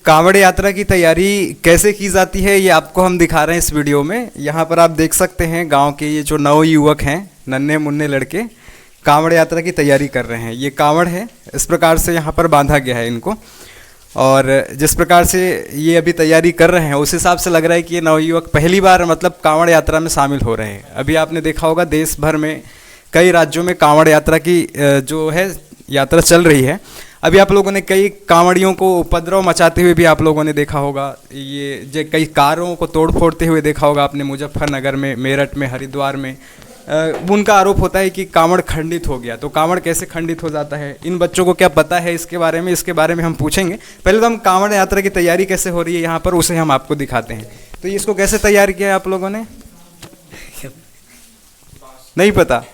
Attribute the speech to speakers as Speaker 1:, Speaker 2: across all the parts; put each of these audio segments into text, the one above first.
Speaker 1: कांवड़ यात्रा की तैयारी कैसे की जाती है ये आपको हम दिखा रहे हैं इस वीडियो में। यहाँ पर आप देख सकते हैं गांव के ये जो नव युवक हैं, नन्हे मुन्ने लड़के कांवड़ यात्रा की तैयारी कर रहे हैं। ये कांवड़ है, इस प्रकार से यहाँ पर बांधा गया है इनको, और जिस प्रकार से ये अभी तैयारी कर रहे हैं उस हिसाब से लग रहा है कि ये नवयुवक पहली बार मतलब कांवड़ यात्रा में शामिल हो रहे हैं। अभी आपने देखा होगा देश भर में कई राज्यों में कांवड़ यात्रा की जो है यात्रा चल रही है। अभी आप लोगों ने कई कांवड़ियों को उपद्रव मचाते हुए भी आप लोगों ने देखा होगा, ये जो कई कारों को तोड़ फोड़ते हुए देखा होगा आपने मुजफ्फरनगर में, मेरठ में, हरिद्वार में। उनका आरोप होता है कि कांवड़ खंडित हो गया। तो कांवड़ कैसे खंडित हो जाता है, इन बच्चों को क्या पता है इसके बारे में हम पूछेंगे। पहले तो हम कांवड़ यात्रा की तैयारी कैसे हो रही है यहाँ पर उसे हम आपको दिखाते हैं। तो ये इसको कैसे तैयार किया है आप लोगों ने? नहीं पता?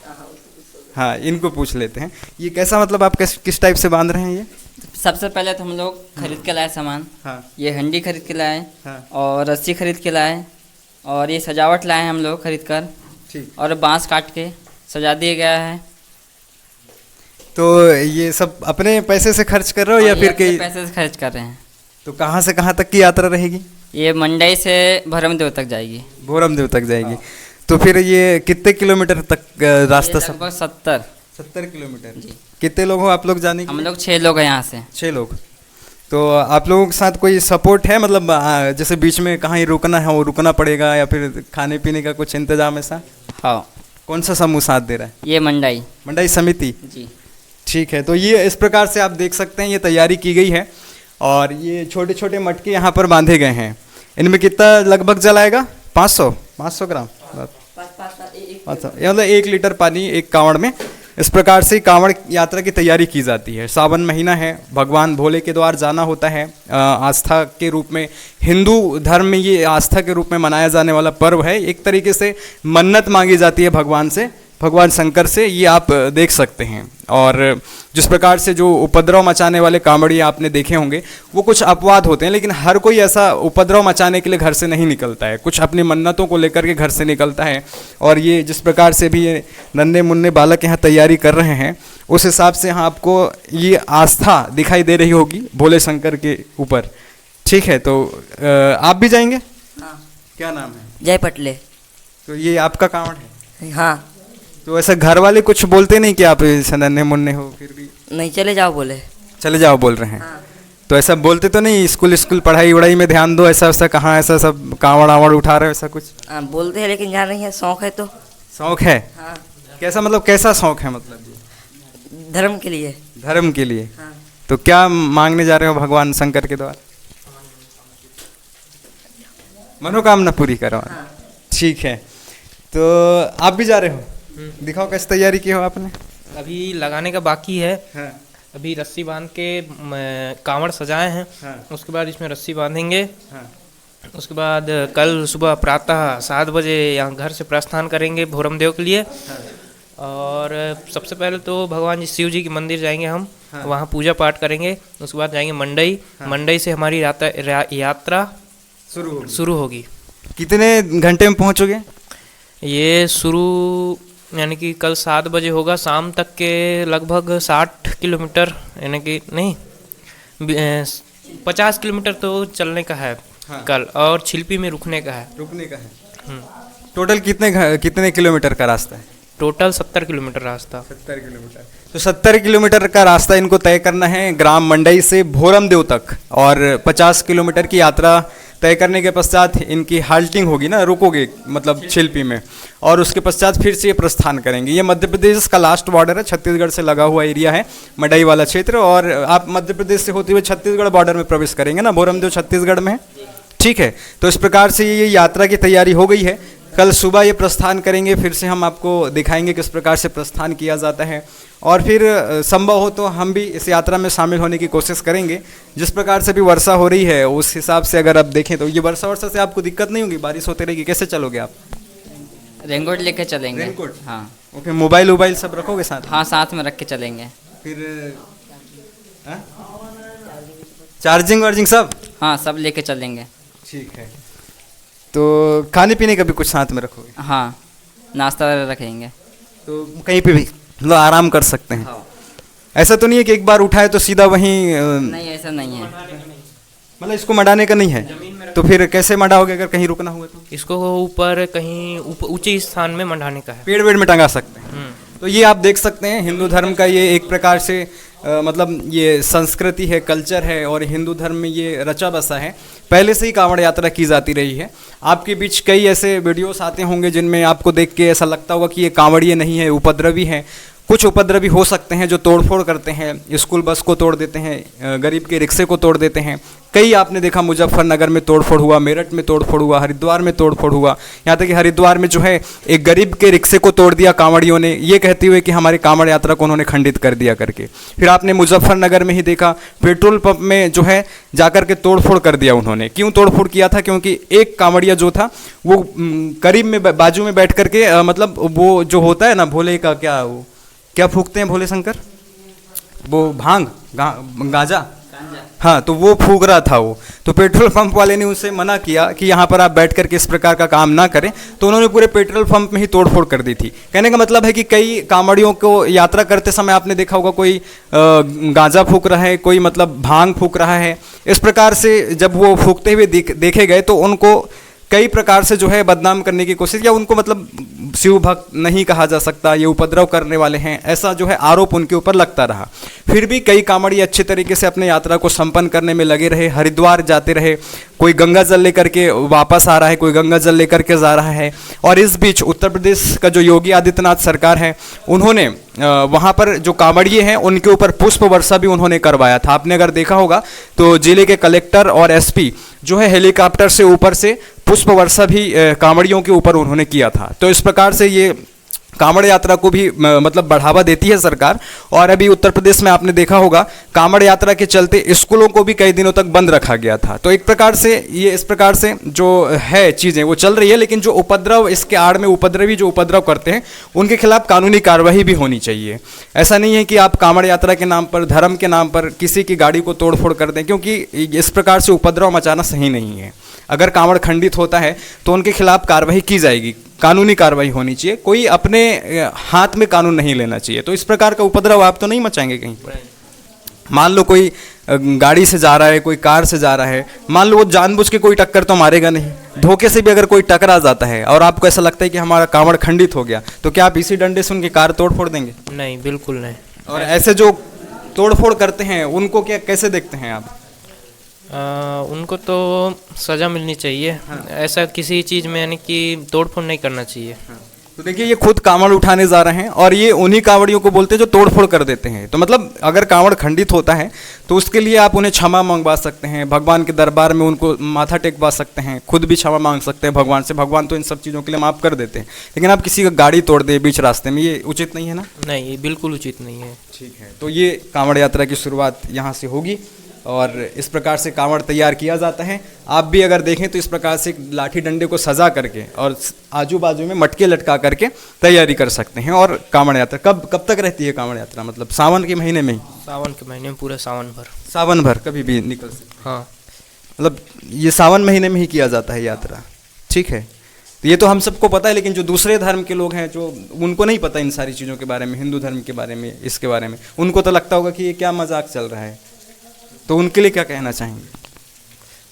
Speaker 1: हाँ, इनको पूछ लेते हैं। ये कैसा मतलब आप किस टाइप से बांध रहे हैं ये?
Speaker 2: सबसे पहले तो हम लोग खरीद के लाए सामान।
Speaker 1: हाँ।
Speaker 2: ये हंडी खरीद के लाए।
Speaker 1: हाँ।
Speaker 2: और रस्सी खरीद के लाए, और ये सजावट लाए हम लोग खरीद कर।
Speaker 1: ठीक।
Speaker 2: और बांस काट के सजा दिया गया है।
Speaker 1: तो ये सब अपने पैसे से खर्च कर रहे हो या फिर कहीं
Speaker 2: पैसे से खर्च कर रहे हैं?
Speaker 1: तो कहाँ से कहाँ तक की यात्रा रहेगी?
Speaker 2: ये मंडई से भरमदेव तक जाएगी।
Speaker 1: भोरमदेव तक जाएगी। तो फिर ये कितने किलोमीटर तक रास्ता?
Speaker 2: लगभग 70
Speaker 1: किलोमीटर।
Speaker 2: जी।
Speaker 1: कितने लोग हो आप लोग जाने के?
Speaker 2: हम लोग 6 लोग हैं यहाँ से।
Speaker 1: 6 लोग। तो आप लोगों के साथ कोई सपोर्ट है, मतलब जैसे बीच में कहाँ ही रुकना है वो रुकना पड़ेगा या फिर खाने पीने का कुछ इंतजाम ऐसा?
Speaker 2: हाँ।
Speaker 1: कौन सा समूह साथ दे रहा है?
Speaker 2: ये
Speaker 1: मंडाई समिति
Speaker 2: जी।
Speaker 1: ठीक है। तो ये इस प्रकार से आप देख सकते हैं ये तैयारी की गई है, और ये छोटे छोटे मटके यहाँ पर बांधे गए हैं। इनमें कितना लगभग जलाएगा? 500 ग्राम, 500, ये मतलब 1 लीटर पानी एक कांवड़ में। इस प्रकार से कांवड़ यात्रा की तैयारी की जाती है। सावन महीना है, भगवान भोले के द्वार जाना होता है। आस्था के रूप में, हिंदू धर्म में ये आस्था के रूप में मनाया जाने वाला पर्व है। एक तरीके से मन्नत मांगी जाती है भगवान से, भगवान शंकर से, ये आप देख सकते हैं। और जिस प्रकार से जो उपद्रव मचाने वाले कांवड़िया आपने देखे होंगे वो कुछ अपवाद होते हैं, लेकिन हर कोई ऐसा उपद्रव मचाने के लिए घर से नहीं निकलता है, कुछ अपनी मन्नतों को लेकर के घर से निकलता है। और ये जिस प्रकार से भी ये नन्हे मुन्ने बालक यहाँ तैयारी कर रहे हैं उस हिसाब से यहाँ आपको ये आस्था दिखाई दे रही होगी भोले शंकर के ऊपर। ठीक है, तो आप भी जाएंगे?
Speaker 2: हाँ।
Speaker 1: क्या नाम है?
Speaker 3: जय पटले।
Speaker 1: तो ये आपका कांवड़ है?
Speaker 3: हाँ।
Speaker 1: तो ऐसा घर वाले कुछ बोलते नहीं कि आप नन्हे मुन्ने हो फिर भी?
Speaker 3: नहीं, चले जाओ बोले।
Speaker 1: चले जाओ बोल रहे हैं।
Speaker 3: हाँ।
Speaker 1: तो ऐसा बोलते तो नहीं स्कूल पढ़ाई वढ़ाई में ध्यान दो, ऐसा वैसा कहाँ ऐसा सब कांवड़ आवड़ उठा रहे हो ऐसा कुछ?
Speaker 3: हाँ, बोलते हैं लेकिन जहाँ नहीं है, शौक है तो।
Speaker 1: शौक है?
Speaker 3: हाँ।
Speaker 1: कैसा मतलब कैसा शौक है मतलब ये?
Speaker 3: धर्म के लिए।
Speaker 1: धर्म के लिए।
Speaker 3: हाँ।
Speaker 1: तो क्या मांगने जा रहे हो भगवान शंकर के द्वारा? मनोकामना पूरी करो।
Speaker 3: हाँ।
Speaker 1: ठीक है, तो आप भी जा रहे हो? दिखाओ कैसे तैयारी की हो आपने?
Speaker 4: अभी लगाने का बाकी है।
Speaker 1: हाँ।
Speaker 4: अभी रस्सी बांध के कांवड़ सजाए हैं।
Speaker 1: हाँ।
Speaker 4: उसके बाद इसमें रस्सी बांधेंगे।
Speaker 1: हाँ।
Speaker 4: उसके बाद कल सुबह प्रातः 7 बजे यहाँ घर से प्रस्थान करेंगे भोरमदेव के लिए।
Speaker 1: हाँ।
Speaker 4: और सबसे पहले तो भगवान जी शिव जी के मंदिर जाएंगे हम।
Speaker 1: हाँ।
Speaker 4: वहाँ पूजा पाठ करेंगे। उसके बाद जाएंगे मंडई।
Speaker 1: हाँ।
Speaker 4: मंडई से हमारी यात्रा शुरू होगी।
Speaker 1: कितने घंटे में पहुंचोगे?
Speaker 4: ये शुरू यानी कि कल 7 बजे होगा, शाम तक के लगभग 60 किलोमीटर, यानी कि नहीं 50 किलोमीटर तो चलने का है।
Speaker 1: हाँ।
Speaker 4: कल, और छिलपी में रुकने का है।
Speaker 1: टोटल कितने किलोमीटर का रास्ता है?
Speaker 4: टोटल 70 किलोमीटर रास्ता।
Speaker 1: 70 किलोमीटर। तो 70 किलोमीटर का रास्ता इनको तय करना है ग्राम मंडई से भोरमदेव तक, और 50 किलोमीटर की यात्रा तय करने के पश्चात इनकी हाल्टिंग होगी ना, रुकोगे मतलब छिलपी में, और उसके पश्चात फिर से ये प्रस्थान करेंगे। ये मध्य प्रदेश का लास्ट बॉर्डर है, छत्तीसगढ़ से लगा हुआ एरिया है मंडई वाला क्षेत्र, और आप मध्य प्रदेश से होते हुए छत्तीसगढ़ बॉर्डर में प्रवेश करेंगे ना, भोरमदेव छत्तीसगढ़ में है। ठीक है, तो इस प्रकार से ये यात्रा की तैयारी हो गई है। कल सुबह ये प्रस्थान करेंगे, फिर से हम आपको दिखाएंगे किस प्रकार से प्रस्थान किया जाता है, और फिर संभव हो तो हम भी इस यात्रा में शामिल होने की कोशिश करेंगे। जिस प्रकार से भी वर्षा हो रही है उस हिसाब से अगर आप देखें तो ये वर्षा से आपको दिक्कत नहीं होगी? बारिश होती रहेगी, कैसे चलोगे आप?
Speaker 2: रेनकोट लेके चलेंगे।
Speaker 1: रेनकोट?
Speaker 2: हाँ।
Speaker 1: ओके, मोबाइल सब रखोगे साथ?
Speaker 2: हाँ, साथ में रख के चलेंगे।
Speaker 1: फिर चार्जिंग वार्जिंग सब?
Speaker 2: हाँ, सब लेके चलेंगे।
Speaker 1: ठीक है, तो खाने पीने का भी कुछ साथ में रखोगे?
Speaker 2: हाँ, नाश्ता रखेंगे।
Speaker 1: तो कहीं पे भी मतलब आराम कर सकते हैं?
Speaker 2: हाँ।
Speaker 1: ऐसा तो नहीं है कि एक बार उठाए तो सीधा वहीं
Speaker 2: नहीं, ऐसा नहीं है।
Speaker 1: मतलब इसको मढ़ाने का नहीं है, तो फिर कैसे मढ़ाओगे अगर कहीं रुकना हुआ तो?
Speaker 4: इसको ऊपर कहीं ऊंचे स्थान में मंडाने का है।
Speaker 1: पेड़ वेड़ में टंगा सकते हैं। तो ये आप देख सकते हैं हिंदू धर्म का ये एक प्रकार से मतलब ये संस्कृति है, कल्चर है, और हिंदू धर्म में ये रचा बसा है। पहले से ही कांवड़ यात्रा की जाती रही है। आपके बीच कई ऐसे वीडियोस आते होंगे जिनमें आपको देख के ऐसा लगता होगा कि ये कांवड़िए नहीं है, उपद्रवी हैं। कुछ उपद्रवी हो सकते हैं जो तोड़फोड़ करते हैं, स्कूल बस को तोड़ देते हैं, गरीब के रिक्शे को तोड़ देते हैं। कई आपने देखा मुजफ्फरनगर में तोड़फोड़ हुआ, मेरठ में तोड़फोड़ हुआ, हरिद्वार में तोड़फोड़ हुआ। यहाँ तक कि हरिद्वार में जो है एक गरीब के रिक्शे को तोड़ दिया कांवड़ियों ने, ये कहते हुए कि हमारी कांवड़ यात्रा को उन्होंने खंडित कर दिया करके। फिर आपने मुजफ्फरनगर में ही देखा पेट्रोल पंप में जो है जाकर के तोड़फोड़ कर दिया उन्होंने। क्यों तोड़फोड़ किया था? क्योंकि एक कांवड़िया जो था वो करीब में बाजू में बैठ करके मतलब वो जो होता है ना भोले का क्या फूकते हैं भोले शंकर, वो गांजा, हाँ, तो वो फूक रहा था वो। तो पेट्रोल पंप वाले ने उनसे मना किया कि यहाँ पर आप बैठ करके इस प्रकार का काम ना करें, तो उन्होंने पूरे पेट्रोल पंप में ही तोड़फोड़ कर दी थी। कहने का मतलब है कि कई कांवड़ियों को यात्रा करते समय आपने देखा होगा कोई गांजा फूक रहा है, कोई मतलब भांग फूक रहा है। इस प्रकार से जब वो फूकते हुए देखे गए तो उनको कई प्रकार से जो है बदनाम करने की कोशिश, या उनको मतलब शिव भक्त नहीं कहा जा सकता, ये उपद्रव करने वाले हैं, ऐसा जो है आरोप उनके ऊपर लगता रहा। फिर भी कई कांवड़ी अच्छे तरीके से अपने यात्रा को संपन्न करने में लगे रहे, हरिद्वार जाते रहे, कोई गंगा जल लेकर के वापस आ रहा है, कोई गंगा जल लेकर के जा रहा है। और इस बीच उत्तर प्रदेश का जो योगी आदित्यनाथ सरकार है उन्होंने वहाँ पर जो कांवड़िए हैं उनके ऊपर पुष्प वर्षा भी उन्होंने करवाया था। आपने अगर देखा होगा तो जिले के कलेक्टर और एसपी जो है हेलीकॉप्टर से ऊपर से पुष्प वर्षा भी कांवड़ियों के ऊपर उन्होंने किया था। तो इस प्रकार से ये कांवड़ यात्रा को भी मतलब बढ़ावा देती है सरकार। और अभी उत्तर प्रदेश में आपने देखा होगा कांवड़ यात्रा के चलते स्कूलों को भी कई दिनों तक बंद रखा गया था। तो एक प्रकार से ये इस प्रकार से जो है चीज़ें वो चल रही है, लेकिन जो उपद्रव इसके आड़ में उपद्रवी जो उपद्रव करते हैं उनके खिलाफ कानूनी कार्रवाई भी होनी चाहिए। ऐसा नहीं है कि आप कांवड़ यात्रा के नाम पर, धर्म के नाम पर किसी की गाड़ी को तोड़फोड़ कर दें, क्योंकि इस प्रकार से उपद्रव मचाना सही नहीं है। अगर कांवड़ खंडित होता है तो उनके खिलाफ कार्रवाई की जाएगी, कानूनी कार्रवाई होनी चाहिए। कोई अपने हाथ में कानून नहीं लेना चाहिए। तो इस प्रकार का उपद्रव आप तो नहीं मचाएंगे कहीं पर। मान लो कोई गाड़ी से जा रहा है, कोई कार से जा रहा है, मान लो वो जानबूझ के कोई टक्कर तो मारेगा नहीं, धोखे से भी अगर कोई टकरा जाता है और आपको ऐसा लगता है कि हमारा कांवड़ खंडित हो गया, तो क्या आप इसी डंडे से उनकी कार तोड़ फोड़ देंगे?
Speaker 4: नहीं, बिल्कुल नहीं।
Speaker 1: और ऐसे जो तोड़ फोड़ करते हैं उनको क्या कैसे देखते हैं आप?
Speaker 4: उनको तो सज़ा मिलनी चाहिए। हाँ। ऐसा किसी चीज़ में यानी कि तोड़फोड़ नहीं करना चाहिए।
Speaker 1: हाँ। तो देखिए ये खुद कांवड़ उठाने जा रहे हैं और ये उन्हीं कांवड़ियों को बोलते हैं जो तोड़फोड़ कर देते हैं। तो मतलब अगर कांवड़ खंडित होता है तो उसके लिए आप उन्हें क्षमा मंगवा सकते हैं, भगवान के दरबार में उनको माथा टेकवा सकते हैं, खुद भी क्षमा मांग सकते हैं भगवान से। भगवान तो इन सब चीज़ों के लिए माफ़ कर देते हैं। लेकिन आप किसी का गाड़ी तोड़ दे बीच रास्ते में, ये उचित नहीं है ना?
Speaker 4: नहीं, ये बिल्कुल उचित नहीं है।
Speaker 1: ठीक है, तो ये कांवड़ यात्रा की शुरुआत यहाँ से होगी और इस प्रकार से कांवड़ तैयार किया जाता है। आप भी अगर देखें तो इस प्रकार से लाठी डंडे को सजा करके और आजू बाजू में मटके लटका करके तैयारी कर सकते हैं। और कांवड़ यात्रा कब तक रहती है? कांवड़ यात्रा मतलब सावन के महीने में ही?
Speaker 4: सावन के महीने में, पूरा
Speaker 1: सावन भर कभी भी निकल सकते।
Speaker 4: हाँ,
Speaker 1: मतलब ये सावन महीने में ही किया जाता है यात्रा। ठीक है, तो ये तो हम सबको पता है, लेकिन जो दूसरे धर्म के लोग हैं जो उनको नहीं पता इन सारी चीज़ों के बारे में, हिंदू धर्म के बारे में, इसके बारे में, उनको तो लगता होगा कि ये क्या मजाक चल रहा है। तो उनके लिए क्या कहना चाहेंगे?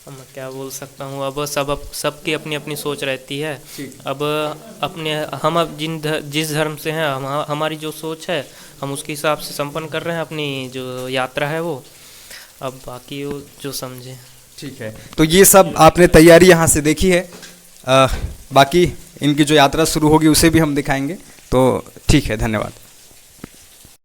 Speaker 4: मैं क्या बोल सकता हूँ, अब सबकी अपनी अपनी सोच रहती है। अब हम जिस धर्म से हैं, हमारी जो सोच है हम उसके हिसाब से संपन्न कर रहे हैं अपनी जो यात्रा है वो। अब बाकी वो जो समझे।
Speaker 1: ठीक है, तो ये सब आपने तैयारी यहाँ से देखी है। बाकी इनकी जो यात्रा शुरू होगी उसे भी हम दिखाएंगे। तो ठीक है, धन्यवाद।